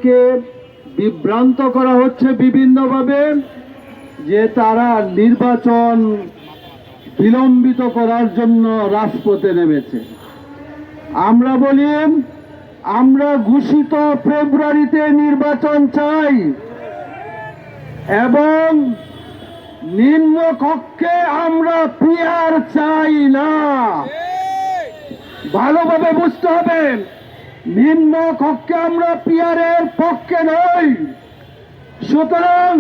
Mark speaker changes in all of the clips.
Speaker 1: কে বিভ্রান্ত করা হচ্ছে বিভিন্নভাবে যে তারা নির্বাচন বিলম্বিত করার জন্য রাজপথে নেমেছে। আমরা বলি আমরা ঘোষিত ফেব্রুয়ারিতে নির্বাচন চাই এবং নিম্ন কক্ষে আমরা পিআর চাই না। ভালোভাবে বুঝতে হবে, নিম্ন কক্ষে আমরা পিআরের পক্ষে নই। সুতরাং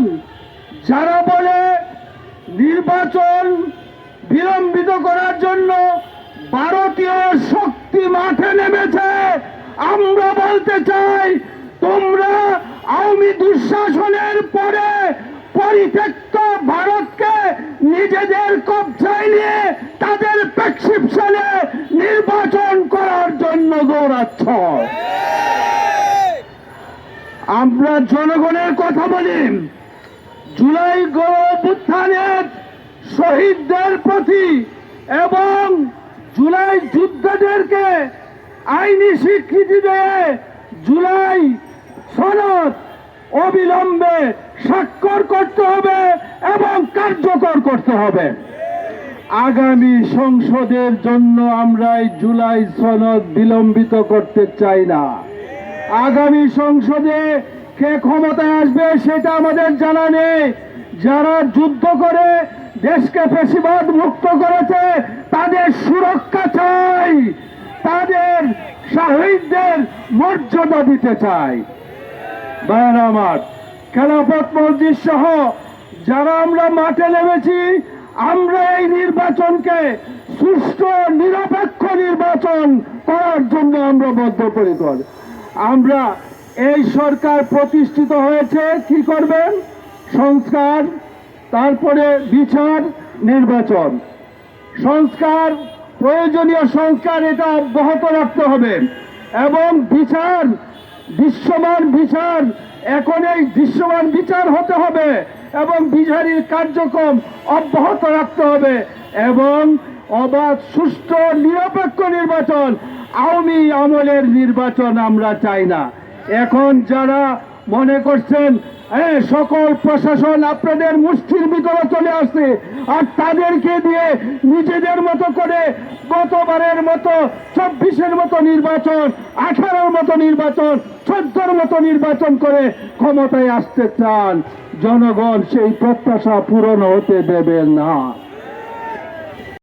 Speaker 1: যারা বলে নির্বাচন বিলম্বিত করার জন্য ভারতীয় শক্তি মাঠে নেমেছে, আমরা বলতে চাই তোমরা আওয়ামী দুঃশাসনের পরে পরিত্যক্ত ভারতকে নিজেদের কবজায় নিয়ে তাদের প্রেসক্রিপশনে নির্বাচন করার জন্য দৌড়াচ্ছ। আমরা জনগণের কথা বলি, জুলাই গণঅভ্যুত্থানের শহীদদের প্রতি এবং জুলাই যোদ্ধাদেরকে আইনি স্বীকৃতি দিয়ে জুলাই সনদ অবিলম্বে স্বাক্ষর করতে হবে এবং কার্যকর করতে হবে। আগামী সংসদের জন্য আমরা এই জুলাই সনদ বিলম্বিত করতে চাই না। আগামী সংসদে কে ক্ষমতায় আসবে সেটা আমাদের জানা নেই। যারা যুদ্ধ করে দেশকে ফ্যাসিবাদ মুক্ত করেছে তাদের সুরক্ষা চাই, তাদের শহীদদের মর্যাদা দিতে চাই। ভাইয়েরা আমার, খেলাফত মসজিদ সহ যারা আমরা মাঠে নেমেছি, আমরা এই নির্বাচনকে সুষ্ঠু নিরপেক্ষ নির্বাচন করার জন্য আমরা বদ্ধপরিকর। আমরা এই সরকার প্রতিষ্ঠিত হয়েছে কি করবেন? সংস্কার, তারপরে বিচার, নির্বাচন। সংস্কার, প্রয়োজনীয় সংস্কার এটা অব্যাহত রাখতে হবে এবং বিচার, দৃশ্যমান বিচার, এখন এই দৃশ্যমান বিচার হতে হবে এবং বিচারের কার্যক্রম অব্যাহত রাখতে হবে এবং অবাধ সুষ্ঠু নিরপেক্ষ নির্বাচন, আওয়ামী আমলের নির্বাচন আমরা চাই না। এখন যারা মনে করছেন সকল প্রশাসন আপনাদের মুষ্টির ভিতরে চলে আসছে আর তাদেরকে দিয়ে নিজেদের মতো করে গতবারের মতো 24-এর মতো নির্বাচন, 18-র মতো নির্বাচন, 14-র মতো নির্বাচন করে ক্ষমতায় আসতে চান, জনগণ সেই প্রত্যাশা পূরণ হতে দেবে না।